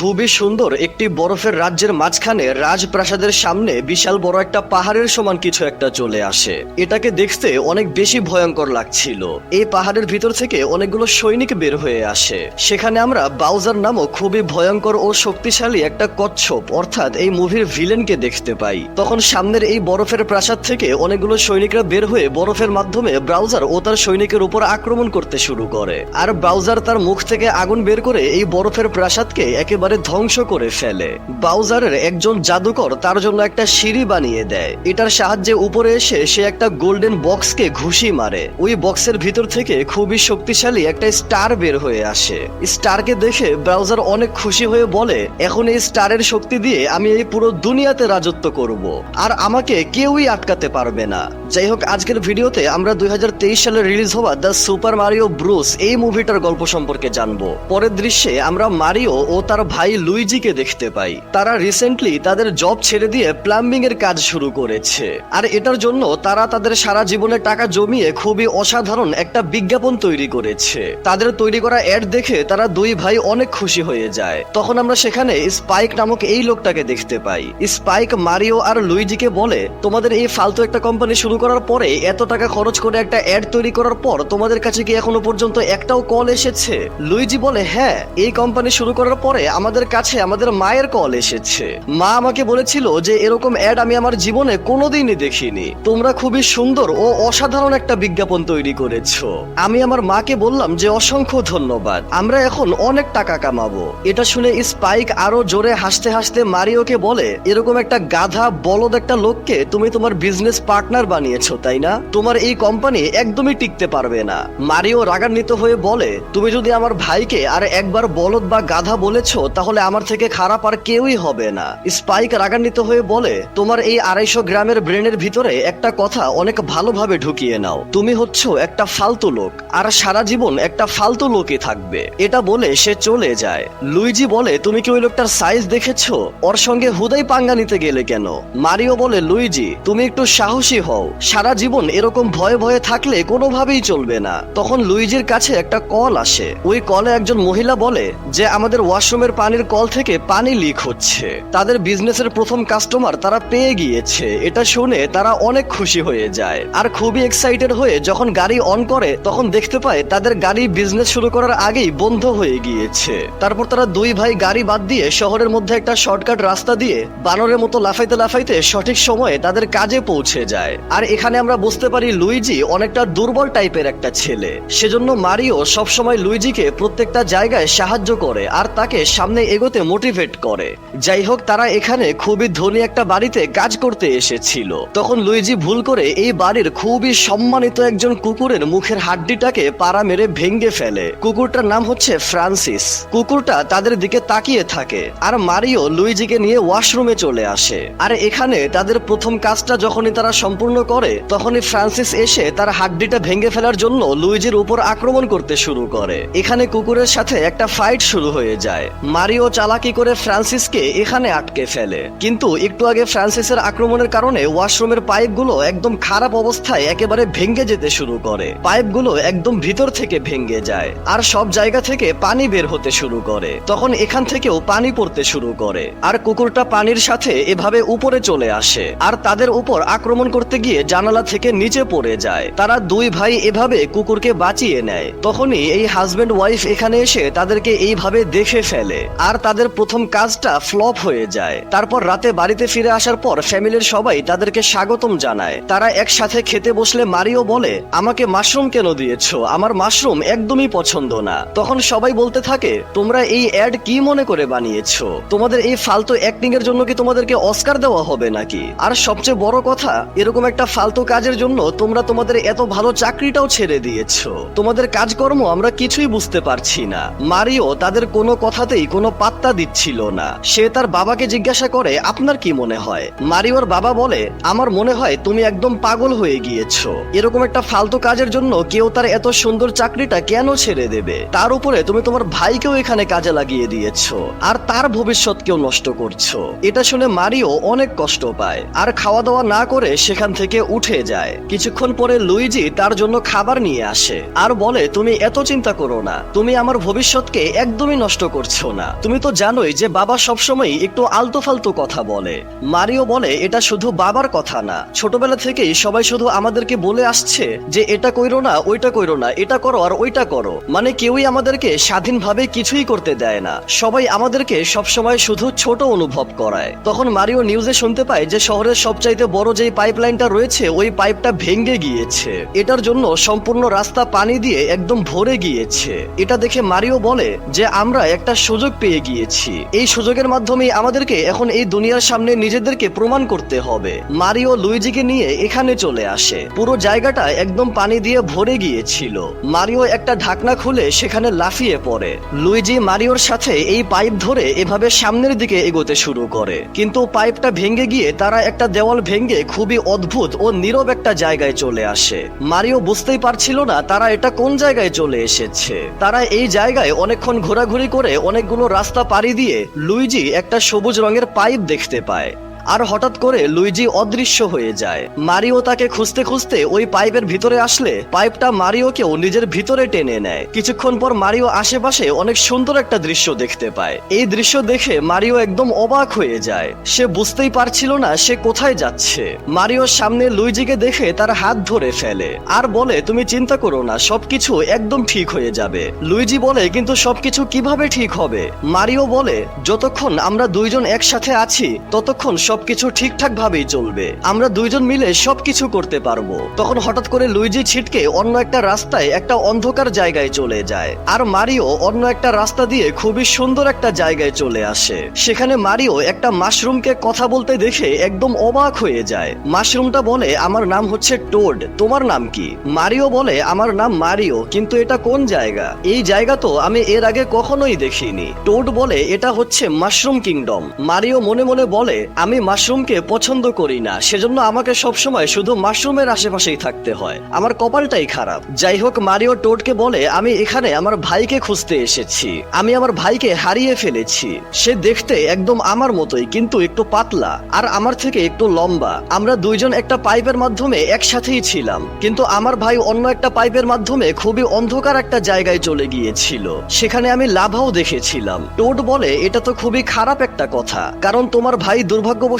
খুবই সুন্দর একটি বরফের রাজ্যের মাঝখানে রাজপ্রাসাদের সামনে বিশাল বড় একটা পাহাড়ের সমান কিছু একটা চলে আসে। এটাকে দেখতে অনেক বেশি ভয়ঙ্কর লাগছিল। এই পাহাড়ের ভিতর থেকে অনেকগুলো সৈনিক বের হয়ে আসে। সেখানে আমরা বাউজার নামক খুবই ভয়ঙ্কর ও শক্তিশালী একটা কচ্ছপ অর্থাৎ এই মুভির ভিলেনকে দেখতে পাই। তখন সামনের এই বরফের প্রাসাদ থেকে অনেকগুলো সৈনিকরা বের হয়ে বরফের মাধ্যমে ব্রাউজার ও তার সৈনিকের উপর আক্রমণ করতে শুরু করে। আর ব্রাউজার তার মুখ থেকে আগুন বের করে এই বরফের প্রাসাদকে একেবারে ধ্বংস করে ফেলে। বাউজারের একজন জাদুকর তার জন্য একটা সিঁড়ি বানিয়ে দেয়। এটার সাহায্যে উপরে এসে সে একটা গোল্ডেন বক্সকে ঘুষি মারে। ওই বক্সের ভিতর থেকে খুবই শক্তিশালী একটা স্টার বের হয়ে আসে। স্টারকে দেখে ব্রাউজার অনেক খুশি হয়ে বলে, এখন এই স্টারের শক্তি দিয়ে আমি এই পুরো দুনিয়াতে রাজত্ব করব, আর আমাকে কেউই আটকাতে পারবে না। যাই হোক, আজকের ভিডিওতে আমরা 2023 সালে রিলিজ হওয়া দ্য সুপার মারিও ব্রুস এই মুভিটার গল্প সম্পর্কে জানবো। পরের দৃশ্যে আমরা মারিও ও তার ভাই লুইজিকে দেখতে পাই। তারা রিসেন্টলি তাদের জব ছেড়ে দিয়ে প্লাম্বিং এর কাজ শুরু করেছে, আর এটার জন্য তারা তাদের সারা জীবনের টাকা জমিয়ে খুবই অসাধারণ একটা বিজ্ঞাপন তৈরি করেছে। তাদের তৈরি করা অ্যাড দেখে তারা দুই ভাই অনেক খুশি হয়ে যায়। তখন আমরা সেখানে স্পাইক নামক এই লোকটাকে দেখতে পাই। স্পাইক মারিও আর লুইজিকে বলে, তোমাদের এই ফালতু একটা কোম্পানি শুরু করার পরে এত টাকা খরচ করে একটা অ্যাড তৈরি করার পর তোমাদের কাছে কি এখনো পর্যন্ত একটাও কল এসেছে? লুইজি বলে, হ্যাঁ, এই কোম্পানি শুরু করার পরে আমাদের কাছে আমাদের মায়ের কল এসেছে। মা আমাকে বলেছিল যে এরকম অ্যাড আমি আমার জীবনে কোনোদিনই দেখিনি। তোমরা খুবই সুন্দর ও অসাধারণ একটা বিজ্ঞাপন তৈরি করেছো। আমি আমার মাকে বললাম যে অসংখ্য ধন্যবাদ, আমরা এখন অনেক টাকা কামাবো। এটা শুনে স্পাইক আরো জোরে হাসতে হাসতে মারিওকে বলে, এরকম একটা গাধা বলদ একটা লোককে তুমি তোমার বিজনেস পার্টনার বানিয়েছো, তাই না? তোমার এই কোম্পানি একদমই টিকতে পারবে না। মারিও রাগান্বিত হয়ে বলে, তুমি যদি আমার ভাইকে আর একবার বলদ বা গাধা বলেছো তাহলে আমার থেকে খারাপ আর কেউই হবে না। স্পাইক রাগান্বিত হয়ে বলে, তোমার এই 250 গ্রামের ব্রেনের ভিতরে একটা কথা অনেক ভালোভাবে ঢুকিয়ে নাও, তুমি হচ্ছ একটা ফালতু লোক, আর সারা জীবন একটা ফালতু লোকই থাকবে। এটা বলে সে চলে যায়। লুইজি বলে, তুমি কি ওই লোকটার সাইজ দেখেছো? ওর সঙ্গে হুদাই পাঙ্গা নিতে গেলে কেন? মারিও বলে, লুইজি তুমি একটু সাহসী হও, সারা জীবন এরকম ভয়ে ভয়ে থাকলে কোনোভাবেই চলবে না। তখন লুইজির কাছে একটা কল আসে। ওই কলে একজন মহিলা বলে যে আমাদের ওয়াশরুমের পানির কল থেকে পানি লিক হচ্ছে। তাদের বিজনেসের প্রথম কাস্টমার তারা পেয়ে গিয়েছে। এটা শুনে তারা অনেক খুশি হয়ে যায়, আর খুবই এক্সাইটেড হয়ে যখন গাড়ি অন করে তখন দেখতে পায় তাদের গাড়ি বিজনেস শুরু করার আগেই বন্ধ হয়ে গিয়েছে। তারপর তারা দুই ভাই গাড়ি বাদ দিয়ে শহরের মধ্যে একটা শর্টকাট রাস্তা দিয়ে বানরের মতো লাফাইতে লাফাইতে সঠিক সময়ে তাদের কাজে পৌঁছে যায়। আর এখানে আমরা বুঝতে পারি লুইজি অনেকটা দুর্বল টাইপের একটা ছেলে। সেজন্য মারিও সবসময় লুইজিকে প্রত্যেকটা জায়গায় সাহায্য করে আর তাকে সামনে এগোতে মোটিভেট করে। যাই হোক, তারা এখানে খুবই ধনী একটা বাড়িতে কাজ করতে এসেছিল। তখন লুইজি ভুল করে এই বাড়ির খুবই সম্মানিত একজন কুকুরের মুখের হাড্ডিটাকে পাড়া মেরে ভেঙে ফেলে। কুকুরটার নাম হচ্ছে ফ্রান্সিস। কুকুরটা তাদের দিকে তাকিয়ে থাকে, আর মারিও লুইজিকে নিয়ে ওয়াশরুমে চলে আসে। আর এখানে তাদের প্রথম কাজটা যখনই তারা সম্পূর্ণ করে তখনই ফ্রান্সিস এসে তার হাড্ডিটা ভেঙে ফেলার জন্য লুইজির উপর আক্রমণ করতে শুরু করে। এখানে কুকুরের সাথে একটা ফাইট শুরু হয়ে যায়। মারিও চালাকি করে ফ্রান্সিসকে এখানে আটকে ফেলে, কিন্তু একটু আগে ফ্রান্সিসের আক্রমণের কারণে ওয়াশরুমের পাইপগুলো একদম খারাপ অবস্থায় একেবারে ভেঙে যেতে শুরু করে। পাইপগুলো একদম ভিতর থেকে ভেঙে যায়, আর সব জায়গা থেকে পানি বের হতে শুরু করে। তখন এখান থেকেও পানি পড়তে শুরু করে, আর কুকুরটা পানির সাথে এভাবে উপরে চলে আসে, আর তাদের উপর আক্রমণ করতে গিয়ে জানালা থেকে নিচে পড়ে যায়। তারা দুই ভাই এভাবে কুকুরকে বাঁচিয়ে নেয়। তখনই এই হাজবেন্ড ওয়াইফ এখানে এসে তাদেরকে এইভাবে দেখে ফেলে, আর তাদের প্রথম কাজটা ফ্লপ হয়ে যায়। তারপর রাতে বাড়িতে ফিরে আসার পর ফ্যামিলির সবাই তাদেরকে স্বাগতম জানায়। তারা একসাথে খেতে বসলে মারিও বলে, আমাকে মাশরুম কেন দিয়েছো? আমার মাশরুম একদমই পছন্দ না। তখন সবাই বলতে থাকে, তোমরা এই অ্যাড কি মনে করে বানিয়েছো? তোমাদের এই ফালতু অ্যাক্টিং এর জন্য কি তোমাদেরকে অস্কার দেওয়া হবে নাকি? আর সবচেয়ে বড় কথা, এরকম একটা ফালতু কাজের জন্য তোমরা তোমাদের এত ভালো চাকরিটাও ছেড়ে দিয়েছো। তোমাদের কাজকর্ম আমরা কিছুই বুঝতে পারছি না। মারিও তাদের কোনো কথাতেই কোনো পাত্তা দিচ্ছিল না। সে তার বাবাকে জিজ্ঞাসা করে, আপনার কি মনে হয়? মারিওর বাবা বলে, আমার মনে হয় তুমি একদম পাগল হয়ে গিয়েছো। এরকম একটা ফালতু কাজের জন্য কেউ তার এত সুন্দর চাকরিটা কেন ছেড়ে দেবে? তার উপরে তুমি তোমার ভাইকেও এখানে কাজে লাগিয়ে দিয়েছো, আর তার ভবিষ্যৎকেও নষ্ট করছো। এটা শুনে মারিও অনেক কষ্ট পায়, আর খাওয়া দাওয়া না করে সেখান থেকে উঠে যায়। কিছুক্ষণ পরে লুইজি তার জন্য খাবার নিয়ে আসে, আর বলে, তুমি এত চিন্তা করো না, তুমি আমার ভবিষ্যৎকে একদমই নষ্ট করছো না। না। তুমি তো জানোই যে বাবা সবসময় একটু আলতু ফালতু কথা বলে। মারিও বলে এটা শুধু বাবার কথা না, ছোটবেলা থেকেই সবাই শুধু আমাদেরকে বলে আসছে যে এটা কইরো না, ওইটা কইরো না, এটা করো আর ওইটা করো। মানে কেউই আমাদেরকে স্বাধীনভাবে কিছুই করতে দেয় না, সবাই আমাদেরকে সবসময় শুধু ছোট অনুভব করায়। তখন মারিও নিউজে শুনতে পায় যে শহরের সবচাইতে বড় যেই পাইপলাইনটা রয়েছে ওই পাইপটা ভেঙে গিয়েছে। এটার জন্য সম্পূর্ণ রাস্তা পানি দিয়ে একদম ভরে গিয়েছে। এটা দেখে মারিও বলে যে আমরা একটা সুযোগ পেয়ে গিয়েছি, এই সুযোগের মাধ্যমে আমাদেরকে এখন এই দুনিয়ার সামনে নিজেদেরকে প্রমাণ করতে হবে। মারিও লুইজিকে নিয়ে এখানে চলে আসে। পুরো জায়গাটা একদম পানি দিয়ে ভরে গিয়েছিল। মারিও একটা ঢাকনা খুলে সেখানে লাফিয়ে পড়ে। লুইজি মারিওর সাথে এই পাইপ ধরে এভাবে সামনের দিকে এগোতে শুরু করে, কিন্তু পাইপটা ভেঙে গিয়ে তারা একটা দেওয়াল ভেঙে খুবই অদ্ভুত ও নীরব একটা জায়গায় চলে আসে। মারিও বুঝতেই পারছিল না তারা এটা কোন জায়গায় চলে এসেছে। তারা এই জায়গায় অনেকক্ষণ ঘোরাঘুরি করে অনেকগুলো রাস্তা পাড়ি দিয়ে লুইজি একটা সবুজ রঙের পাইপ দেখতে পায়। আর হঠাৎ করে লুইজি অদৃশ্য হয়ে যায়। মারিও তাকে খুঁজতে খুঁজতে ওই পাইপের ভিতরে আসলে পাইপটা মারিওকেও নিজের ভিতরে টেনে নেয়। কিছুক্ষণ পর মারিও আশেপাশে অনেক সুন্দর একটা দৃশ্য দেখতে পায়। এই দৃশ্য দেখে মারিও একদম অবাক হয়ে যায়। সে বুঝতেই পারছিল না সে কোথায় যাচ্ছে। মারিওর সামনে লুইজিকে দেখে তার হাত ধরে ফেলে আর বলে তুমি চিন্তা করো না, সবকিছু একদম ঠিক হয়ে যাবে। লুইজি বলে কিন্তু সবকিছু কিভাবে ঠিক হবে? মারিও বলে যতক্ষণ আমরা দুইজন একসাথে আছি ততক্ষণ সবকিছু ঠিকঠাক ভাবেই চলবে, আমরা দুইজন মিলে সবকিছু করতে পারবো। তখন হঠাৎ করে লুইজি ছিটকে অন্য একটা রাস্তায় একটা অন্ধকার জায়গায় চলে যায়, আর মারিও অন্য একটা রাস্তা দিয়ে খুবই সুন্দর একটা জায়গায় চলে আসে। সেখানে মারিও একটা মাশরুমকে কথা বলতে দেখে একদম অবাক হয়ে যায়। মাশরুমটা বলে আমার নাম হচ্ছে টোড, তোমার নাম কি? মারিও বলে আমার নাম মারিও, কিন্তু এটা কোন জায়গা? এই জায়গা তো আমি এর আগে কখনোই দেখিনি। টোড বলে এটা হচ্ছে মাশরুম কিংডম। মারিও মনে মনে বলে আমি মাশরুমকে পছন্দ করি না, সেজন্য আমাকে সবসময় শুধু মাশরুমের আশেপাশেই থাকতে হয়, আমার কপালটাই খারাপ। যাই হোক, মারিও টোডকে বলে আমি এখানে আমার ভাইকে খুঁজতে এসেছি, আমি আমার ভাইকে হারিয়ে ফেলেছি। সে দেখতে একদম আমার মতোই, কিন্তু একটু পাতলা আর আমার থেকে একটু লম্বা। আমরা দুইজন একটা পাইপের মাধ্যমে একসাথেই ছিলাম, কিন্তু আমার ভাই অন্য একটা পাইপের মাধ্যমে খুবই অন্ধকার একটা জায়গায় চলে গিয়েছিল, সেখানে আমি লাভাও দেখেছিলাম। টোড বলে এটা তো খুবই খারাপ একটা কথা, কারণ তোমার ভাই দুর্ভাগ্যবশত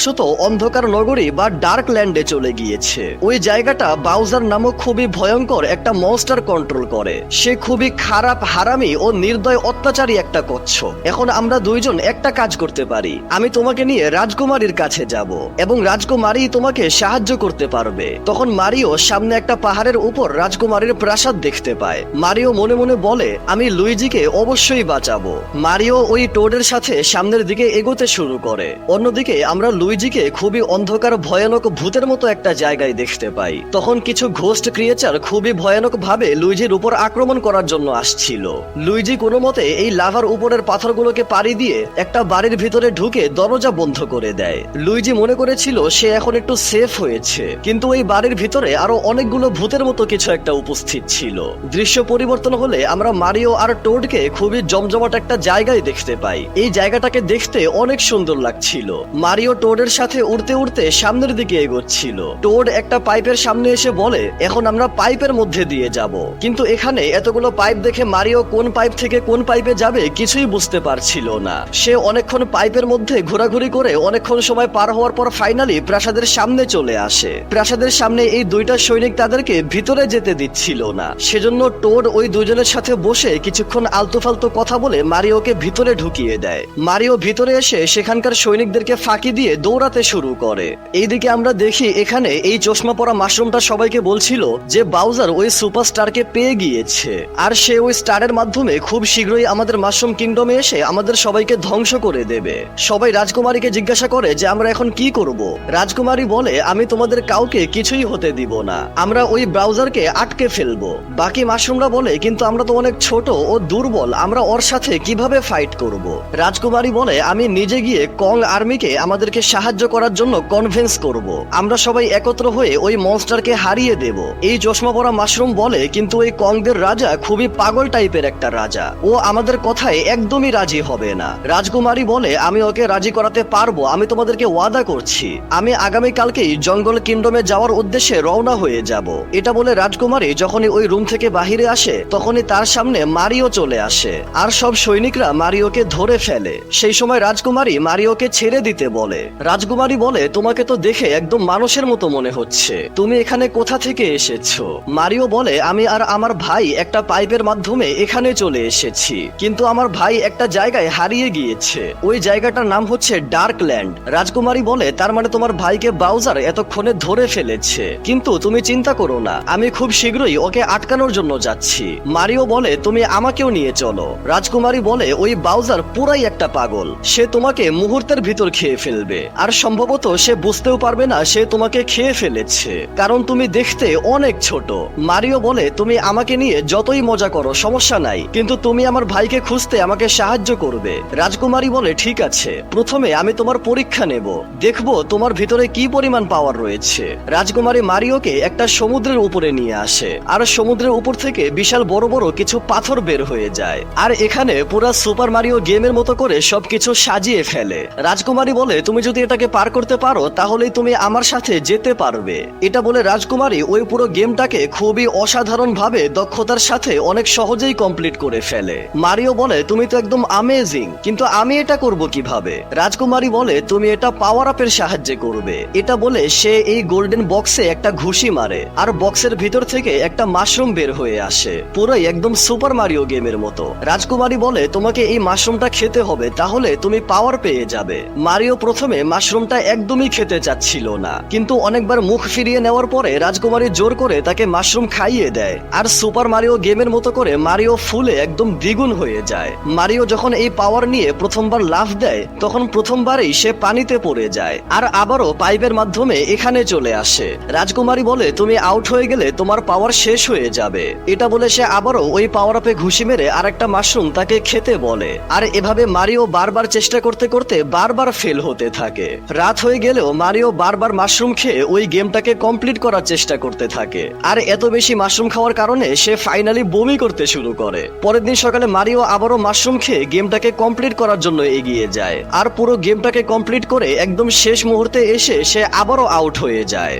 অন্ধকার নগরী বা ডার্ক ল্যান্ডে চলে গিয়েছে। ওই জায়গাটা বাউজার নামক খুবই ভয়ঙ্কর একটা মনস্টার কন্ট্রোল করে। সে খুবই খারাপ, হারামি ও নির্দয় অত্যাচারী একটা কচ্ছপ। এখন আমরা দুইজন একটা কাজ করতে পারি, আমি তোমাকে নিয়ে রাজকুমারীর কাছে যাব এবং রাজকুমারী তোমাকে সাহায্য করতে পারবে। তখন মারিও সামনে একটা পাহাড়ের উপর রাজকুমারীর প্রাসাদ দেখতে পায়। মারিও মনে মনে বলে আমি লুইজিকে অবশ্যই বাঁচাবো। মারিও ওই টোডের সাথে সামনের দিকে এগোতে শুরু করে। অন্যদিকে আমরা লুইজিকে খুবই অন্ধকার ভয়ানক ভূতের মতো একটা জায়গায় দেখতে পাই। তখন কিছু ঘোস্ট ক্রিয়েচার খুবই ভয়ানক ভাবে লুইজির উপর আক্রমণ করার জন্য আসছিল। লুইজি কোনো মতে এই লাভার উপরের পাথরগুলোকে পাড়ি দিয়ে একটা বাড়ির ভিতরে ঢুকে দরজা বন্ধ করে দেয়। লুইজি মনে করেছিল সে এখন একটু সেফ হয়েছে, কিন্তু ওই বাড়ির ভিতরে আরো অনেকগুলো ভূতের মতো কিছু একটা উপস্থিত ছিল। দৃশ্য পরিবর্তন হলে আমরা মারিও আর টোডকে খুবই জমজমাট একটা জায়গায় দেখতে পাই। এই জায়গাটাকে দেখতে অনেক সুন্দর লাগছিল। মারিও টোডের সাথে উড়তে উড়তে সামনের দিকে এগোচ্ছিল। টোড একটা পাইপের সামনে এসে বলে এখন আমরা পাইপের মধ্যে দিয়ে যাব, কিন্তু এখানে এতগুলো পাইপ দেখে মারিও কোন পাইপ থেকে কোন পাইপে যাবে কিছুই বুঝতে পারছিল না। সে অনেকক্ষণ পাইপের মধ্যে ঘোরাঘুরি করে অনেকক্ষণ সময় পার হওয়ার পর ফাইনালি প্রাসাদের সামনে চলে আসে। প্রাসাদের সামনে এই দুইটা সৈনিক তাদেরকে ভিতরে যেতে দিচ্ছিল না, সেজন্য টোড ওই দুজনের সাথে বসে কিছুক্ষণ আলতু ফালতু কথা বলে মারিওকে ভিতরে ঢুকিয়ে দেয়। মারিও ভিতরে এসে সেখানকার সৈনিকদেরকে ফাঁকি দিয়ে দৌড়াতে শুরু করে। এইদিকে আমরা দেখি এখানে এই চশমা পরা মাশরুমটা সবাইকে বলছিল যে বাউজার ওই সুপারস্টারকে পেয়ে গিয়েছে, আর সে ওই স্টারের মাধ্যমে খুব শীঘ্রই আমাদের মাশরুম কিংডমে এসে আমাদের সবাইকে ধ্বংস করে দেবে। সবাই রাজকুমারীকে জিজ্ঞাসা করে যে আমরা এখন কি করব। রাজকুমারী বলে আমি তোমাদের কাউকে কিছুই হতে দিব না, আমরা ওই ব্রাউজারকে আটকে ফেলবো। বাকি মাশরুমরা বলে কিন্তু আমরা তো অনেক ছোট ও দুর্বল, আমরা ওর সাথে কিভাবে ফাইট করব। রাজকুমারী বলে আমি নিজে গিয়ে কং আর্মিকে আমাদেরকে সাহায্য করার জন্য কনভিন্স করব। আমরা সবাই একত্র হয়ে ওই মনস্টারকে হারিয়ে দেব। এই চশমা পরা মাশরুম বলে, কিন্তু ওই কংদের রাজা খুবই পাগল টাইপের একটা রাজা, ও আমাদের কথায় একদমই রাজি হবে না। রাজকুমারী বলে, আমি ওকে রাজি করাতে পারবো, আমি তোমাদেরকে ওয়াদা করছি আমি আগামীকালকেই জঙ্গল কিংডমে যাওয়ার উদ্দেশ্যে রওনা হয়ে যাব। এটা বলে রাজকুমারী যখনই ওই রুম থেকে বাহিরে আসে তখনই তার সামনে মারিও চলে আসে, আর সব সৈনিকরা মারিওকে ধরে ফেলে। সেই সময় রাজকুমারী মারিওকে ছেড়ে দিতে বলে। রাজকুমারী বলে, তোমাকে তো দেখে একদম মানুষের মতো মনে হচ্ছে, তুমি এখানে কোথা থেকে এসেছো? মারিও বলে, আমি আর আমার ভাই একটা পাইপের মাধ্যমে এখানে চলে এসেছি, কিন্তু আমার ভাই একটা জায়গায় হারিয়ে গিয়েছে, ওই জায়গাটার নাম হচ্ছে ডার্কল্যান্ড। রাজকুমারী বলে, তার মানে তোমার ভাইকে বাউজার এতক্ষণে ধরে ফেলেছে, কিন্তু তুমি চিন্তা করো না, আমি খুব শীঘ্রই ওকে আটকানোর জন্য যাচ্ছি। মারিও বলে, তুমি আমাকেও নিয়ে চলো। রাজকুমারী বলে, ওই বাউজার পুরাই একটা পাগল, সে তোমাকে মুহূর্তের ভিতর খেয়ে ফেলবে, আর সম্ভবত সে বুঝতেও পারবে না সে তোমাকে খেয়ে ফেলেছে, কারণ তুমি দেখতে অনেক ছোট। মারিও বলে, তুমি আমাকে নিয়ে যতই মজা করো সমস্যা নাই, কিন্তু তুমি আমার ভাইকে খুঁজতে আমাকে সাহায্য করবে। রাজকুমারী বলে, ঠিক আছে, প্রথমে আমি তোমার পরীক্ষা নেব, দেখবো তোমার ভিতরে কি পরিমাণ পাওয়ার রয়েছে। রাজকুমারী মারিওকে একটা সমুদ্রের উপরে নিয়ে আসে, আর সমুদ্রের উপর থেকে বিশাল বড় বড় কিছু পাথর বের হয়ে যায়, আর এখানে পুরা সুপার মারিও গেমের মতো করে সবকিছু সাজিয়ে ফেলে। রাজকুমারী বলে, তুমি যদি এটাকে পার করতে পারো তাহলেই তুমি আমার সাথে যেতে পারবে। এটা বলে রাজকুমারী ওই পুরো গেমটাকে খুবই অসাধারণ ভাবে দক্ষতার সাথে অনেক সহজেই কমপ্লিট করে ফেলে। মারিও বলে, তুমি তো একদম আমেজিং, কিন্তু আমি এটা করব কিভাবে? রাজকুমারী বলে, তুমি এটা পাওয়ার আপের সাহায্যে করবে। এটা বলে সে এই গোল্ডেন বক্সে একটা ঘুষি মারে, আর বক্সের ভিতর থেকে একটা মাশরুম বের হয়ে আসে, পুরোই একদম সুপার মারিও গেমের মতো। রাজকুমারী বলে, তোমাকে এই মাশরুমটা খেতে হবে, তাহলে তুমি পাওয়ার পেয়ে যাবে। মারিও প্রথমে মাশরুমটা একদমই খেতে চাচ্ছিল না, কিন্তু অনেকবার মুখ ফিরিয়ে নেওয়ার পরে রাজকুমারী জোর করে তাকে মাশরুম খাইয়ে দেয়, আর সুপার মারিও গেমের মতো করে মারিও ফুলে একদম দ্বিগুণ হয়ে যায়। মারিও যখন এই পাওয়ার নিয়ে প্রথমবার লাফ দেয় তখন প্রথমবারেই সে পানিতে পড়ে যায়, আর আবারও পাইপের মাধ্যমে এখানে চলে আসে। রাজকুমারী বলে, তুমি আউট হয়ে গেলে তোমার পাওয়ার শেষ হয়ে যাবে। এটা বলে সে আবারও ওই পাওয়ার আপে ঘুষি মেরে আর একটা মাশরুম তাকে খেতে বলে, আর এভাবে মারিও বারবার চেষ্টা করতে করতে বারবার ফেল হতে থাকে। রাত হয়ে গেলেও মারিও বারবার মাশরুম খেয়ে ওই গেমটাকে কমপ্লিট করার চেষ্টা করতে থাকে, আর এত বেশি মাশরুম খাওয়ার কারণে সে ফাইনালি বমি করতে শুরু করে। পরের দিন সকালে মারিও আবারও মাশরুম খেয়ে গেমটাকে কমপ্লিট করার জন্য এগিয়ে যায়, আর পুরো গেমটাকে কমপ্লিট করে একদম শেষ মুহূর্তে এসে সে আবারও আউট হয়ে যায়।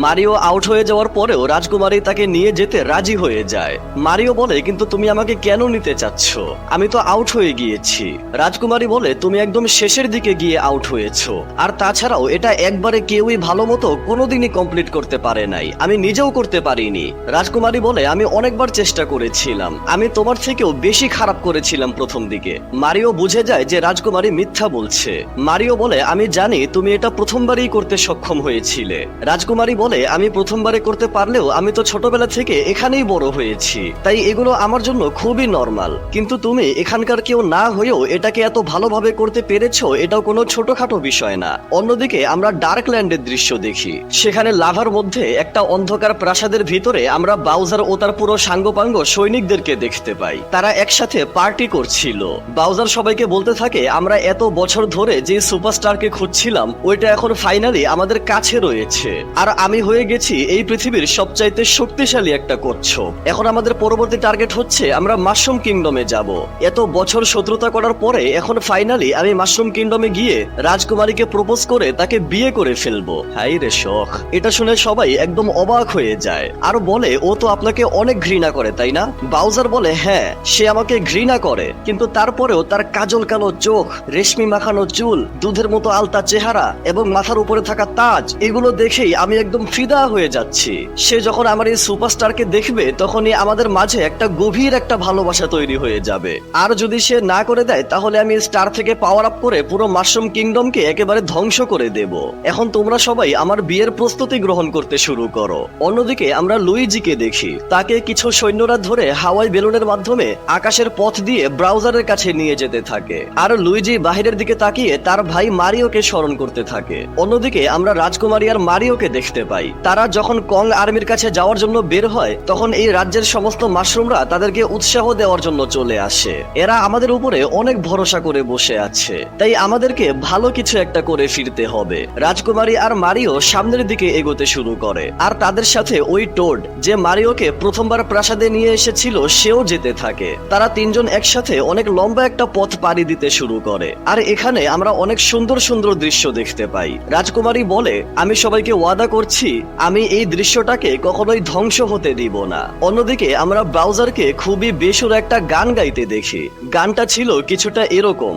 মারিও আউট হয়ে যাওয়ার পরেও রাজকুমারী তাকে নিয়ে যেতে রাজি হয়ে যায়। মারিও বলে, কিন্তু তুমি আমাকে কেন নিতে চাচ্ছ? আমি তো আউট হয়ে গিয়েছি। রাজকুমারী বলে, তুমি একদম শেষের দিকে গিয়ে আউট হয়েছো, আর তাছাড়াও এটা একবারে কেউই ভালো মতো কোনোদিনই কমপ্লিট করতে পারে নাই, আমি নিজেও করতে পারিনি। রাজকুমারী বলে, আমি অনেকবার চেষ্টা করেছিলাম, আমি তোমার থেকেও বেশি খারাপ করেছিলাম প্রথম দিকে। মারিও বুঝে যায় যে রাজকুমারী মিথ্যা বলছে। মারিও বলে, আমি জানি তুমি এটা প্রথমবারই করতে সক্ষম হয়েছিলে। রাজকুমারী বলে, আমি প্রথমবারে করতে পারলেও আমি তো ছোটবেলা থেকে এখানেই বড় হয়েছি, তাই এগুলো আমার জন্য খুবই নর্মাল, কিন্তু তুমি এখানকার কেউ না হয়েও এটাকে এত ভালোভাবে করতে পেরেছো, এটাও কোনো ছোটখাটো বিষয় না। অন্যদিকে আমরা ডার্কল্যান্ডের দৃশ্য দেখি, সেখানে লাভার মধ্যে একটা অন্ধকার প্রাসাদের ভিতরে আমরা বাউজার ও তার পুরো সাঙ্গপাঙ্গ সৈনিকদেরকে দেখতে পাই, তারা একসাথে পার্টি করছিল। বাউজার সবাইকে বলতে থাকে, আমরা এত বছর ধরে যে সুপারস্টারকে খুঁজছিলাম ওইটা এখন ফাইনালি আমাদের কাছে রয়েছে, আর আমি হয়ে গেছি এই পৃথিবীর সবচাইতে শক্তিশালী একটা কচ্ছপ। এখন আমাদের পরবর্তী টার্গেট হচ্ছে আমরা মাশরুম কিংডমে যাব। এত বছর শত্রুতা করার পরে এখন ফাইনালি আমি মাশরুম কিংডমে গিয়ে রাজকুমারীকে প্রপোজ করে তাকে বিয়ে করে ফেলবো। হাই রে শখ! এটা শুনে সবাই একদম অবাক হয়ে যায়, আর বলে, ও তো আপনাকে অনেক ঘৃণা করে তাই না? বাউজার বলে, হ্যাঁ, সে আমাকে ঘৃণা করে, কিন্তু তারপরেও তার কাজল কালো চোখ, রেশমি মাখানো চুল, দুধের মতো আলতা চেহারা এবং মাথার উপরে থাকা তাজ, এগুলো দেখেই আমি একদম ফিদা হয়ে যাচ্ছি। সে যখন আমার এই সুপারস্টারকে দেখবে তখনই আমাদের মাঝে একটা গভীর একটা ভালোবাসা তৈরি হয়ে যাবে, আর যদি সে না করে দেয় তাহলে আমি স্টার থেকে পাওয়ার আপ করে পুরো মাশরুম কিংডমকে একেবারে ধ্বংস করে দেব। এখন তোমরা সবাই আমার বিয়ের প্রস্তুতি গ্রহণ করতে শুরু করো। অন্যদিকে আমরা লুইজিকে দেখি, তাকে কিছু সৈন্যরা ধরে হাওয়াই বেলুনের মাধ্যমে আকাশের পথ দিয়ে ব্রাউজারের কাছে নিয়ে যেতে থাকে, আর লুইজি বাহিরের দিকে তাকিয়ে তার ভাই মারিওকে স্মরণ করতে থাকে। অন্যদিকে আমরা রাজকুমারী আর মারিওকে দেখতে পাই। তারা যখন কং আর্মির কাছে যাওয়ার জন্য বের হয় তখন এই রাজ্যের সমস্ত মাশরুমরা তাদেরকে উৎসাহ দেওয়ার জন্য চলে আসে। এরা আমাদের উপরে অনেক ভরসা করে বসে আছে, তাই আমাদেরকে ভালো কিছু একটা করে ফিরতে হবে। রাজকুমারী আর মারিও সামনের দিকে এগোতে শুরু করে, আর তাদের সাথে ওই টোড যে মারিওকে প্রথমবার প্রাসাদে নিয়ে এসেছিল সেও যেতে থাকে। তারা তিনজন একসাথে অনেক লম্বা একটা পথ পাড়ি দিতে শুরু করে, আর এখানে আমরা অনেক সুন্দর সুন্দর দৃশ্য দেখতে পাই। রাজকুমারী বলে, আমি সবাইকে ওয়াদা করছি আমি এই দৃশ্যটাকে কখনোই ধ্বংস হতে দিব না। অন্যদিকে আমরা ব্রাউজারকে খুবই বেসুরো একটা গান গাইতে দেখি। গানটা ছিল কিছুটা এরকম: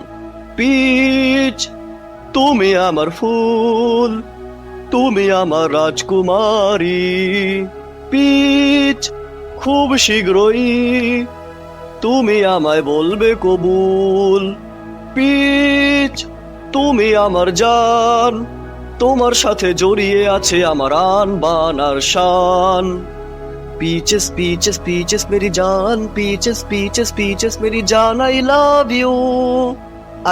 পিচ তুমি আমার ফুল, তুমি আমার রাজকুমারী, পিচ খুব শীঘ্রই তুমি আমায় বলবে কবুল, পিচ তুমি আমার জান, তোমার সাথে জড়িয়ে আছে আমার আন বান আর শান। Peaches, peaches, peaches मेरी जान, peaches, peaches, peaches मेरी जान, I love you,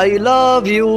I love you।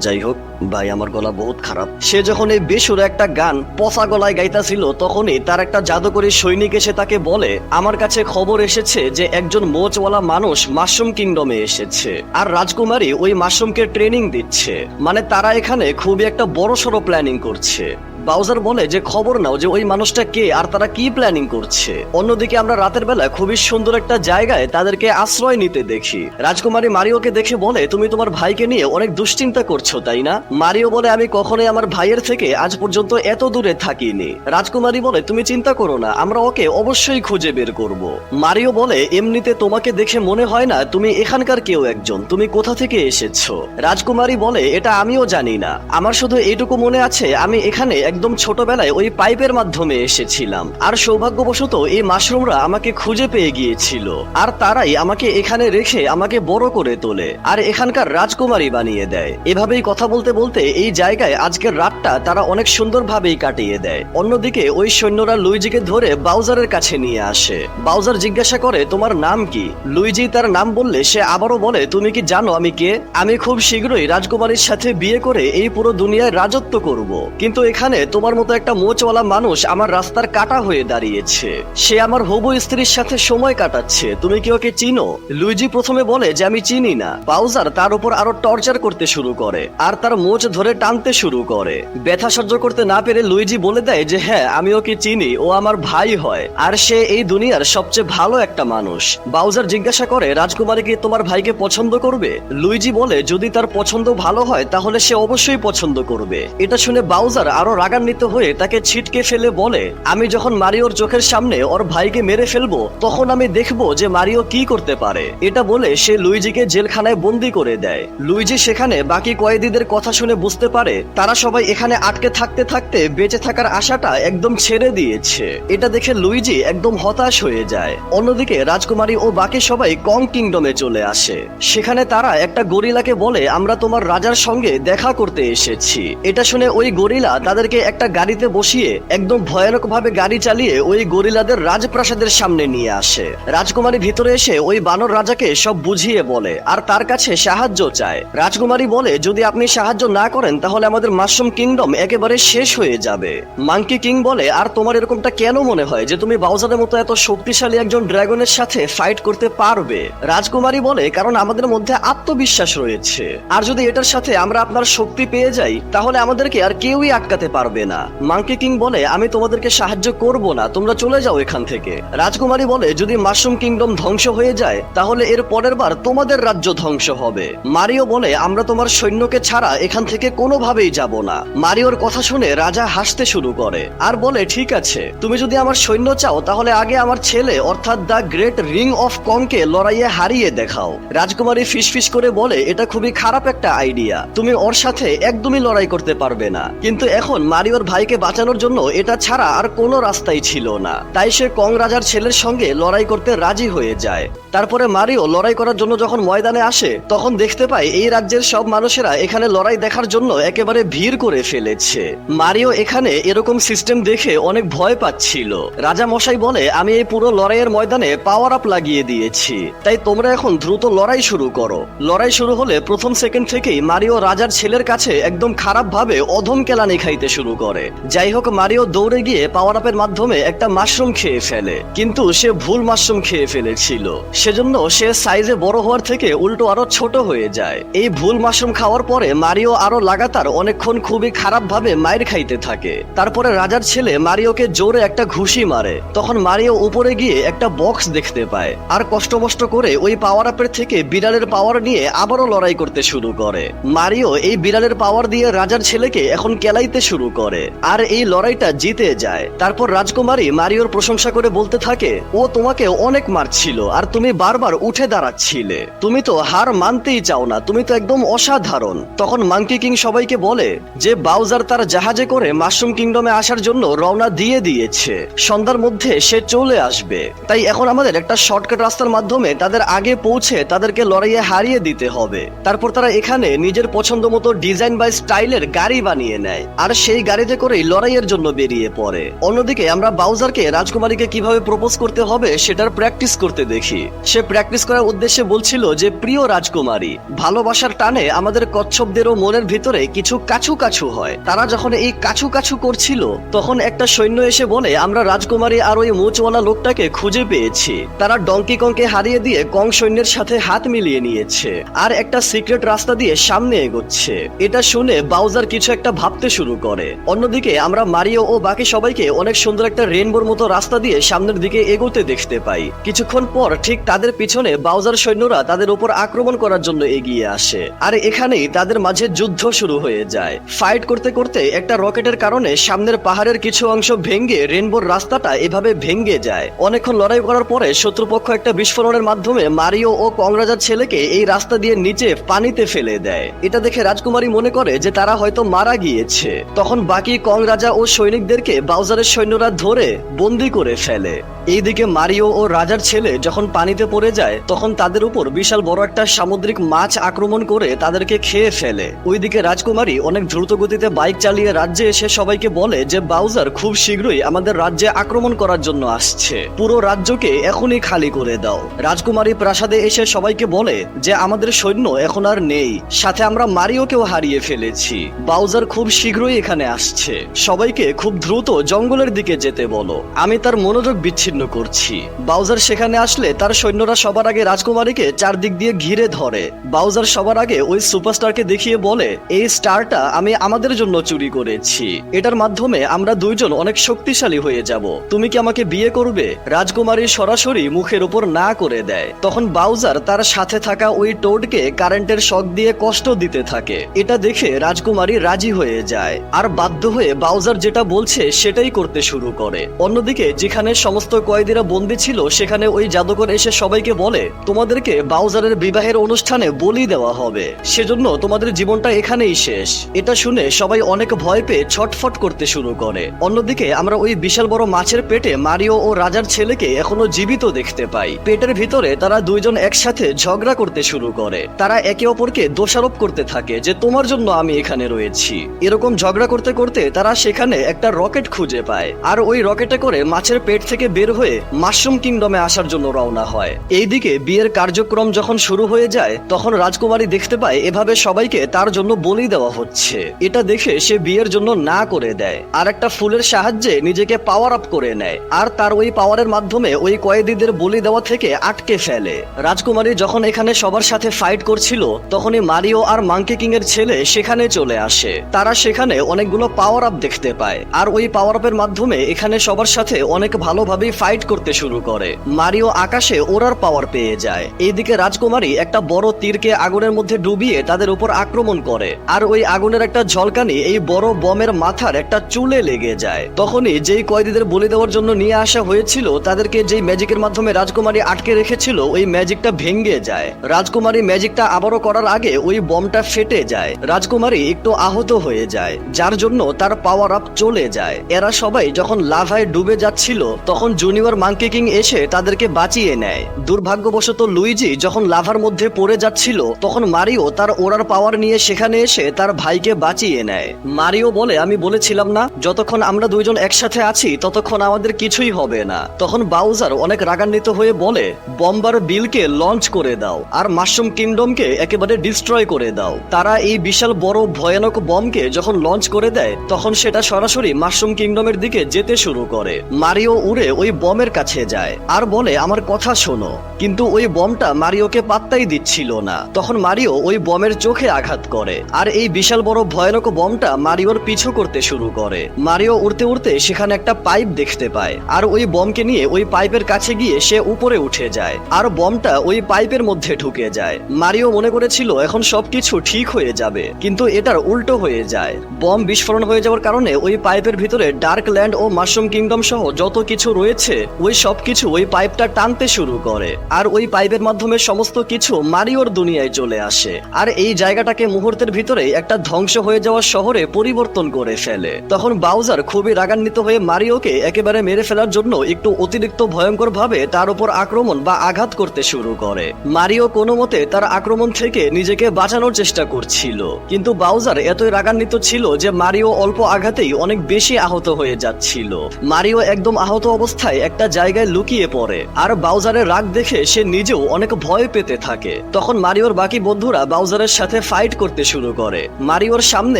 যাই হোক ভাই, আমার গলা বহুত খারাপ। সে যখন এই বেসুরো একটা গান পচা গলায় গাইতাছিল তখনই তার একটা জাদুকরী সৈনিক এসে তাকে বলে, আমার কাছে খবর এসেছে যে একজন মোচওয়ালা মানুষ মাশরুম কিংডমে এসেছে, আর রাজকুমারী ওই মাশরুমকে ট্রেনিং দিচ্ছে। মানে তারা এখানে খুবই একটা বড়সড় প্ল্যানিং করছে। বাউজার বলে যে খবর নাও যে ওই মানুষটা কে আর তারা কি প্ল্যানিং করছে। অন্যদিকে আমরা রাতের বেলা খুবই সুন্দর একটা জায়গায় তাদেরকে আশ্রয় নিতে দেখি। রাজকুমারী মারিওকে দেখে বলে, তুমি তোমার ভাইকে নিয়ে অনেক দুশ্চিন্তা করছো তাই না? মারিও বলে, আমি কখনোই আমার ভাইয়ের থেকে আজ পর্যন্ত এত দূরে থাকিনি। রাজকুমারী বলে, তুমি চিন্তা করো না, আমরা ওকে অবশ্যই খুঁজে বের করব। মারিও বলে, এমনিতে তোমাকে দেখে মনে হয় না তুমি এখানকার কেউ একজন, তুমি কোথা থেকে এসেছো? রাজকুমারী বলে, এটা আমিও জানি না, আমার শুধু এইটুকু মনে আছে আমি এখানে একদম ছোটবেলায় ওই পাইপের মাধ্যমে এসেছিলাম, আর সৌভাগ্যবশত এই মাশরুমরা আমাকে খুঁজে পেয়ে গিয়েছিল, আর তারাই আমাকে এখানে রেখে আমাকে বড় করে তোলে আর এখানকার রাজকুমারী বানিয়ে দেয়। এভাবেই কথা বলতে বলতে এই জায়গায় আজকের রাতটা তারা অনেক সুন্দরভাবেই কাটিয়ে দেয়। অন্যদিকে ওই সৈন্যরা লুইজিকে ধরে বাউজারের কাছে নিয়ে আসে। বাউজার জিজ্ঞাসা করে, তোমার নাম কি? লুইজি তার নাম বললে সে আবারও বলে, তুমি কি জানো আমি কে? আমি খুব শীঘ্রই রাজকুমারীর সাথে বিয়ে করে এই পুরো দুনিয়ায় রাজত্ব করব, কিন্তু এখানে তোমার মতো একটা মোচওয়ালা মানুষ আমার রাস্তার কাটা হয়ে দাঁড়িয়েছে। সে আমার হবু স্ত্রীর সাথে সময় কাটাচ্ছে, তুমি কি ওকে চিনো? লুইজি প্রথমে বলে যে আমি চিনি না। বাউজার তার উপর আরো টর্চার করতে শুরু করে আর তার মোচ ধরে টানতে শুরু করে। ব্যথা সহ্য করতে না পেরে লুইজি বলে দেয় যে হ্যাঁ, আমি ওকে চিনি, ও আমার ভাই হয় আর সে এই দুনিয়ার সবচেয়ে ভালো একটা মানুষ। বাউজার জিজ্ঞাসা করে, রাজকুমারী কি তোমার ভাইকে পছন্দ করবে? লুইজি বলে, যদি তার পছন্দ ভালো হয় তাহলে সে অবশ্যই পছন্দ করবে। এটা শুনে বাউজার আরো রাগান্বিত হয়ে তাকে ছিটকে ফেলে বলে, আমি যখন মারিওর চোখের সামনে ওর ভাইকে মেরে ফেলবো তখন আমি দেখবো যে মারিও কি করতে পারে। এটা বলে সে লুইজিকে জেলখানায় বন্দি করে দেয়। লুইজি সেখানে বাকি কয়েদিদের কথা শুনে বুঝতে পারে তারা সবাই এখানে আটকে থাকতে থাকতে বেঁচে থাকার আশাটা একদম ছেড়ে দিয়েছে। এটা দেখে লুইজি একদম হতাশ হয়ে যায়। অন্যদিকে রাজকুমারী ও বাকি সবাই কং কিংডমে চলে আসে। সেখানে তারা একটা গরিলাকে বলে, আমরা তোমার রাজার সঙ্গে দেখা করতে এসেছি। এটা শুনে ওই গরিলা তাদেরকে একটা গাড়িতে বসিয়ে একদম ভয়ানক ভাবে গাড়ি চালিয়ে ওই গরিলাদের রাজপ্রাসাদের সামনে নিয়ে আসে। রাজকুমারী ভিতরে এসে ওই বানর রাজাকে সব বুঝিয়ে বলে আর তার কাছে সাহায্য চায়। রাজকুমারী বলে, যদি আপনি সাহায্য না করেন তাহলে আমাদের মাশরুম কিংডম একেবারে শেষ হয়ে যাবে। মাঙ্কি কিং বলে, আর তোমার এরকমটা কেন মনে হয় যে তুমি বাউজারের মতো এত শক্তিশালী একজন ড্রাগনের সাথে ফাইট করতে পারবে? রাজকুমারী বলে, কারণ আমাদের মধ্যে আত্মবিশ্বাস রয়েছে, আর যদি এটার সাথে আমরা আপনার শক্তি পেয়ে যাই তাহলে আমাদেরকে আর কেউই আটকাতে পারবে না। মাঙ্কি কিং বলে, আমি তোমাদেরকে সাহায্য করব না, তোমরা চলে যাও এখান থেকে। রাজকুমারী বলে, যদি মাশরুম কিংডম ধ্বংস হয়ে যায় তাহলে এর পরের বার তোমাদের রাজ্য ধ্বংস হবে। মারিও বলে, আমরা তোমার সৈন্যকে ছাড়া এখান থেকে কোনোভাবেই যাব না। মারিওর কথা শুনে রাজা হাসতে শুরু করে আর বলে, ঠিক আছে, তুমি যদি আমার সৈন্য চাও তাহলে আগে আমার ছেলে অর্থাৎ দ্য গ্রেট রিং অফ কংকে লড়াইয়ে হারিয়ে দেখাও। রাজকুমারী ফিসফিস করে বলে, এটা খুবই খারাপ একটা আইডিয়া, তুমি ওর সাথে একদমই লড়াই করতে পারবে না। কিন্তু এখন মারিওর ভাইকে বাঁচানোর জন্য এটা ছাড়া আর কোনো রাস্তাই ছিল না, তাই সে কং রাজার ছেলের সঙ্গে লড়াই করতে রাজি হয়ে যায়। তারপরে মারিও লড়াই করার জন্য যখন ময়দানে আসে তখন দেখতে পায় এই রাজ্যের সব মানুষেরা এখানে লড়াই দেখার জন্য একেবারে ভিড় করে ফেলেছে। মারিও এখানে এরকম সিস্টেম দেখে অনেক ভয় পাচ্ছিল। রাজা মশাই বলে, আমি এই পুরো লড়াইয়ের ময়দানে পাওয়ার আপ লাগিয়ে দিয়েছি, তাই তোমরা এখন দ্রুত লড়াই শুরু করো। লড়াই শুরু হলে প্রথম সেকেন্ড থেকেই মারিও রাজার ছেলের কাছে একদম খারাপ ভাবে অধম কেলানি খাইতে শুরু শুরু করে। যাই হোক, মারিও দৌড়ে গিয়ে পাওয়ার আপের মাধ্যমে একটা মাশরুম খেয়ে ফেলে, কিন্তু সে ভুল মাশরুম খেয়ে ফেলেছিল। সেজন্য সে সাইজে বড় হওয়ার থেকে উল্টো আরো ছোট হয়ে যায়। এই ভুল মাশরুম খাওয়ার পরে মারিও আরো লাগাতার অনেকক্ষণ খুবই খারাপ ভাবে মাইর খাইতে থাকে। তারপরে রাজার ছেলে মারিওকে জোরে একটা ঘুষি মারে। তখন মারিও উপরে গিয়ে একটা বক্স দেখতে পায়, আর কষ্ট করে ওই পাওয়ার আপের থেকে বিড়ালের পাওয়ার নিয়ে আবারও লড়াই করতে শুরু করে। মারিও এই বিড়ালের পাওয়ার দিয়ে রাজার ছেলেকে এখন কেলাইতে শুরু করে, আর এই লড়াইটা জিতে যায়। তারপর রাজকুমারী মারিওর প্রশংসা করে বলতে থাকে, ও তোমাকে অনেক মারছিল আর তুমি বারবার উঠে দাঁড়াচ্ছিলে, তুমি তো হার মানতেই চাও না, তুমি তো একদম অসাধারণ। তখন মাঙ্কি কিং সবাইকে বলে যে বাউজার তার জাহাজে করে মাশরুম কিংডমে আসার জন্য রওনা দিয়ে দিয়েছে, সন্ধ্যার মধ্যে সে চলে আসবে। তাই এখন আমাদের একটা শর্টকাট রাস্তার মাধ্যমে তাদের আগে পৌঁছে তাদেরকে লড়াইয়ে হারিয়ে দিতে হবে। তারপর তারা এখানে নিজের পছন্দ মতো ডিজাইন বা স্টাইলের গাড়ি বানিয়ে নেয়, আর সেই গাড়িতে করেই লড়াইয়ের জন্য বেরিয়ে পড়ে। অন্যদিকে আমরা বাউজারকে রাজকুমারীকে কিভাবে প্রপোজ করতে হবে সেটার প্র্যাকটিস করতে দেখি। সে প্র্যাকটিস করার উদ্দেশ্যে বলছিল যে, প্রিয় রাজকুমারী, ভালোবাসার টানে আমাদের কচ্ছপদেরও মনের ভিতরে কিছু কাছু কাছু হয়। তারা যখন এই কাছু কাছু করছিল তখন একটা সৈন্য এসে বলে, আমরা রাজকুমারী আর ওই মোচওয়ালা লোকটাকে খুঁজে পেয়েছি। তারা ডঙ্কি কংকে হারিয়ে দিয়ে কং সৈন্যের সাথে হাত মিলিয়ে নিয়েছে আর একটা সিক্রেট রাস্তা দিয়ে সামনে এগোচ্ছে। এটা শুনে বাউজার কিছু একটা ভাবতে শুরু করে। অন্যদিকে আমরা মারিও ও বাকি সবাইকে অনেক সুন্দর একটা রেইনবোর মতো রাস্তা দিয়ে সামনের দিকে এগোতে দেখতে পাই। কিছুক্ষণ পর ঠিক তাদের পিছনে বাউজার সৈন্যরা তাদের উপর আক্রমণ করার জন্য এগিয়ে আসে, আর এখানেই তাদের মাঝে যুদ্ধ শুরু হয়ে যায়। ফাইট করতে করতে একটা রকেটের কারণে সামনের পাহাড়ের কিছু অংশ ভেঙে রেইনবোর রাস্তাটা এভাবে ভেঙে যায়। অনেকক্ষণ লড়াই করার পরে শত্রুপক্ষ একটা বিস্ফোরণের মাধ্যমে মারিও ও কং রাজার ছেলেকে এই রাস্তা দিয়ে নিচে পানিতে ফেলে দেয়। এটা দেখে রাজকুমারী মনে করে যে তারা হয়তো মারা গিয়েছে। তখন বাকি কং রাজা ও সৈনিকদেরকে বাউজারের সৈন্যরা ধরে বন্দি করে ফেলে। এইদিকে মারিও ও রাজার ছেলে যখন পানিতে পড়ে যায় তখন তাদের উপর বিশাল বড় একটা সামুদ্রিক মাছ আক্রমণ করে তাদেরকে খেয়ে ফেলে। ওইদিকে রাজকুমারী অনেক দ্রুত গতিতে বাইক চালিয়ে রাজ্যে এসে সবাইকে বলে যে বাউজার খুব শীঘ্রই আমাদের রাজ্যে আক্রমণ করার জন্য আসছে, পুরো রাজ্যকে এখনই খালি করে দাও। রাজকুমারী প্রাসাদে এসে সবাইকে বলে যে আমাদের সৈন্য এখন আর নেই, সাথে আমরা মারিওকেও হারিয়ে ফেলেছি, বাউজার খুব শীঘ্রই এখানে আসছে, সবাইকে খুব দ্রুত জঙ্গলের দিকে যেতে বলো, আমি তার মনোযোগ বিচ্ছিন্ন করছি। বাউজার সেখানে আসলে তার সৈন্যরা সবার আগে রাজকুমারীকে চারদিক দিয়ে ঘিরে ধরে। বাউজার সবার আগে ওই সুপারস্টারকে দেখিয়ে বলে, এই স্টারটা আমি আমাদের জন্য চুরি করেছি, এটার মাধ্যমে আমরা দুইজন অনেক শক্তিশালী হয়ে যাব, তুমি কি আমাকে বিয়ে করবে? রাজকুমারী সরাসরি মুখের উপর না করে দেয়। তখন বাউজার তার সাথে থাকা ওই টোডকে কারেন্টের শক দিয়ে কষ্ট দিতে থাকে। এটা দেখে রাজকুমারী রাজি হয়ে যায় আর বাধ্য হয়ে বাউজার যেটা বলছে সেটাই করতে শুরু করে। অন্যদিকে যেখানে সমস্ত কয়েদিরা বন্দী ছিল সেখানে ওই জাদুকর এসে সবাইকে বলে, তোমাদেরকে বাউজারের বিবাহের অনুষ্ঠানে বলি দেওয়া হবে, সেজন্য তোমাদের জীবনটা এখানেই শেষ। এটা শুনে সবাই অনেক ভয় পেয়ে ছটফট করতে শুরু করে। অন্যদিকে আমরা ওই বিশাল বড় মাছের পেটে মারিও ও রাজার ছেলেকে এখনো জীবিত দেখতে পাই। পেটের ভিতরে তারা দুইজন একসাথে ঝগড়া করতে শুরু করে। তারা একে অপরকে দোষারোপ করতে থাকে যে তোমার জন্য আমি এখানে রয়েছি। এরকম ঝগড়া করতে করতে তারা সেখানে একটা রকেট খুঁজে পায়, আর ওই রকেটে করে মাছের পেট থেকে বের হয়ে মাশরুম কিংডমে আসার জন্য রওনা হয়। এইদিকে বিয়ের কার্যক্রম যখন শুরু হয়ে যায় তখন রাজকুমারী দেখতে পায় এভাবে সবাইকে তার জন্য বলি দেওয়া হচ্ছে। এটা দেখে সে বিয়ের জন্য না করে দেয় আর একটা ফুলের সাহায্যে নিজেকে পাওয়ার আপ করে নেয়, আর তার ওই পাওয়ারের মাধ্যমে ওই কয়েদিদের বলি দেওয়া থেকে আটকে ফেলে। রাজকুমারী যখন এখানে সবার সাথে ফাইট করছিল তখনই মারিও আর মাঙ্কি কিং এর ছেলে সেখানে চলে আসে। তারা সেখানে অনেকগুলো পাওয়ার আপ দেখতে পায়, আর ওই পাওয়ার আপের মাধ্যমে এখানে সবার সাথে অনেক ভালোভাবেই ফাইট করতে শুরু করে। মারিও আকাশে ওড়ার পাওয়ার পেয়ে যায়। এইদিকে রাজকুমারী একটা বড় তীরকে আগুনের মধ্যে ডুবিয়ে তাদের উপর আক্রমণ করে, আর ওই আগুনের একটা ঝলকানি এই বড় বমের মাথার একটা চুলে লেগে যায়। তখনই যেই কয়েদিদের বলি দেওয়ার জন্য নিয়ে আসা হয়েছিল তাদেরকে যেই ম্যাজিকের মাধ্যমে রাজকুমারী আটকে রেখেছিল ওই ম্যাজিকটা ভেঙে যায়। রাজকুমারী ম্যাজিকটা আবারও করার আগে ওই বমটা ফেটে যায়। রাজকুমারী একটু আহত হয়ে যায়, যার জন্য তার পাওয়ার আপ চলে যায়। এরা সবাই যখন লাভায় ডুবে যাচ্ছিল তখন জুন জুনিয়র মাঙ্কি কিং এসে তাদেরকে বাঁচিয়ে নেয়। দুর্ভাগ্যবশত লুইজি যখন লাভার মধ্যে পড়ে যাচ্ছিল তখন মারিও তার ওড়ার পাওয়ার নিয়ে সেখানে এসে তার ভাইকে বাঁচিয়ে নেয়। মারিও বলে, আমি বলেছিলাম না যতক্ষণ আমরা দুইজন একসাথে আছি ততক্ষণ আমাদের কিছুই হবে না। তখন বাউজার অনেক রাগান্বিত হয়ে বলে, বম্বার বিলকে লঞ্চ করে দাও আর মাশরুম কিংডমকে একেবারে ডিস্ট্রয় করে দাও। তারা এই বিশাল বড় ভয়ানক বমকে যখন লঞ্চ করে দেয় তখন সেটা সরাসরি মাশরুম কিংডমের দিকে যেতে শুরু করে। মারিও উড়ে ওই বমের কাছে যায় আর বলে, আমার কথা শোনো। কিন্তু ওই বমটা মারিওকে পাত্তাই দিচ্ছিল না। তখন মারিও ওই বমের চোখে আঘাত করে আর এই বিশাল বড় ভয়ানক বমটা মারিওর পিছু করতে শুরু করে। মারিও উড়তে উড়তে সেখানে একটা পাইপ দেখতে পায় আর ওই বমকে নিয়ে ওই পাইপের কাছে গিয়ে সে উপরে উঠে যায় আর বমটা ওই পাইপের মধ্যে ঢুকে যায়। মারিও মনে করেছিল এখন সবকিছু ঠিক হয়ে যাবে, কিন্তু এটার উল্টো হয়ে যায়। বম বিস্ফোরণ হয়ে যাওয়ার কারণে ওই পাইপের ভিতরে ডার্ক ল্যান্ড ও মাশরুম কিংডম সহ যত কিছু রয়েছে ওই সবকিছু ওই পাইপটা টানতে শুরু করে আর ওই পাইপের মাধ্যমে সমস্ত কিছু মারিওর দুনিয়ায় চলে আসে আর এই জায়গাটাকে মুহূর্তের ভিতরে একটা ধ্বংস হয়ে যাওয়া শহরে পরিবর্তন করে ফেলে। তখন বাউজার খুবই রাগান্বিত হয়ে মারিওকে একেবারে মেরে ফেলার জন্য একটু অতিরিক্ত ভয়ঙ্কর ভাবে তার উপর আক্রমণ বা আঘাত করতে শুরু করে। মারিও কোনো মতে তার আক্রমণ থেকে নিজেকে বাঁচানোর চেষ্টা করছিল, কিন্তু বাউজার এতই রাগান্বিত ছিল যে মারিও অল্প আঘাতেই অনেক বেশি আহত হয়ে যাচ্ছিল। মারিও একদম আহত অবস্থায় একটা জায়গায় লুকিয়ে পড়ে আর বাউজারের রাগ দেখে সে নিজেও অনেক ভয় পেতে থাকে। তখন মারিওর বাকি বন্ধুরা বাউজারের সাথে ফাইট করতে শুরু করে। মারিওর সামনে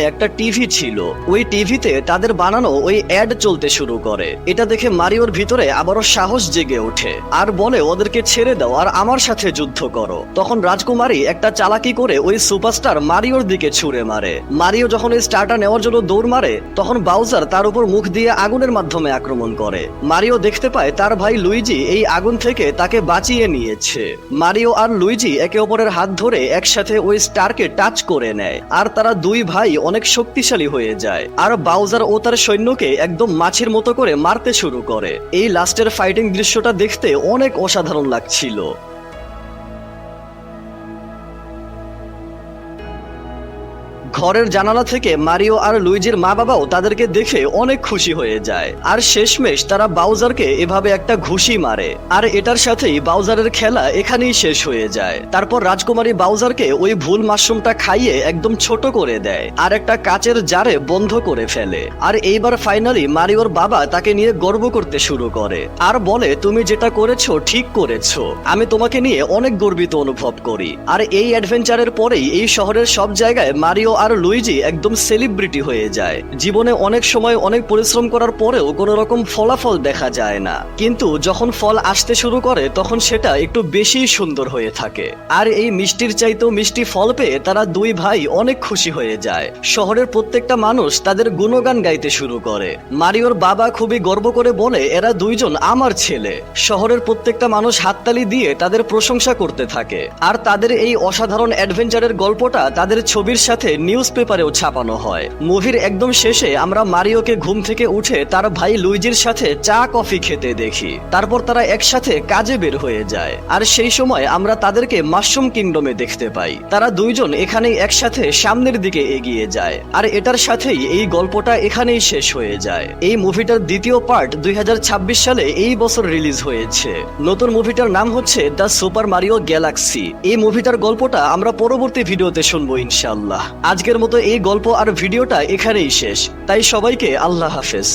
একটা টিভি ছিল, ওই টিভিতে তাদের বানানো ওই অ্যাড চলতে শুরু করে। এটা দেখে মারিওর ভিতরে আবারও সাহস জেগে ওঠে আর বলে, ওদেরকে ছেড়ে দাও আর আমার সাথে যুদ্ধ করো। তখন রাজকুমারী একটা চালাকি করে ওই সুপারস্টার মারিওর দিকে ছুঁড়ে মারে। মারিও যখন এই স্টারটা নেওয়ার জন্য দৌড় মারে তখন বাউজার তার উপর মুখ দিয়ে আগুনের মাধ্যমে আক্রমণ করে। মারিও দেখতে পায় তার ভাই লুইজি এই আগুন থেকে তাকে বাঁচিয়ে নিয়েছে। মারিও আর লুইজি একে অপরের হাত ধরে একসাথে ওই স্টারকে টাচ করে নেয় আর তারা দুই ভাই অনেক শক্তিশালী হয়ে যায় আর বাউজার ও তার সৈন্যকে একদম মাছের মতো করে মারতে শুরু করে। এই লাস্টের ফাইটিং দৃশ্যটা দেখতে অনেক অসাধারণ লাগছিল। ঘরের জানালা থেকে মারিও আর লুইজির মা বাবাও তাদেরকে দেখে অনেক খুশি হয়ে যায় আর শেষমেশ তারা বাউজারকে এভাবে একটা ঘুষি মারে আর এটার সাথেই বাউজারের খেলা এখানেই শেষ হয়ে যায়। তারপর রাজকুমারী বাউজারকে ওই ভুল মাশরুমটা খাইয়ে একদম ছোট করে দেয় আর একটা কাচের জারে বন্ধ করে ফেলে। আর এইবার ফাইনালি মারিওর বাবা তাকে নিয়ে গর্ব করতে শুরু করে আর বলে, তুমি যেটা করেছো ঠিক করেছো, আমি তোমাকে নিয়ে অনেক গর্বিত অনুভব করি। আর এই অ্যাডভেঞ্চারের পরেই এই শহরের সব জায়গায় মারিও আর লুইজি একদম সেলিব্রিটি হয়ে যায়। জীবনে অনেক সময় অনেক পরিশ্রম করার পরেও কোনো রকম ফলাফল দেখা যায় না, কিন্তু যখন ফল আসতে শুরু করে তখন সেটা একটু বেশি সুন্দর হয়ে থাকে। আর এই মিষ্টির চাইতেও মিষ্টি ফল পেয়ে তারা দুই ভাই অনেক খুশি হয়ে যায়। শহরের প্রত্যেকটা মানুষ তাদের গুণগান গাইতে শুরু করে। মারিওর বাবা খুবই গর্ব করে বলে, এরা দুইজন আমার ছেলে। শহরের প্রত্যেকটা মানুষ হাততালি দিয়ে তাদের প্রশংসা করতে থাকে আর তাদের এই অসাধারণ অ্যাডভেঞ্চারের গল্পটা তাদের ছবির সাথে নিউজ পেপারেও ছাপানো হয়। মুভির একদম শেষে আমরা মারিওকে ঘুম থেকে উঠে তার ভাই লুইজির সাথে চা কফি খেতে দেখি। তারপর তারা একসাথে কাজে বের হয়ে যায় আর সেই সময় আমরা তাদেরকে মাশরুম কিংডমে দেখতে পাই। তারা দুইজন এখানেই একসাথে সামনের দিকে এগিয়ে যায় আর এটার সাথেই এই গল্পটা এখানেই শেষ হয়ে যায়। এই মুভিটার দ্বিতীয় পার্ট 2026 সালে এই বছর রিলিজ হয়েছে। নতুন মুভিটার নাম হচ্ছে দ্য সুপার মারিও গ্যালাক্সি। এই মুভিটার গল্পটা আমরা পরবর্তী ভিডিওতে শুনবো ইনশাআল্লাহ। আজকের মতো এই গল্প আর ভিডিওটা এখানেই শেষ, তাই সবাইকে আল্লাহ হাফেজ।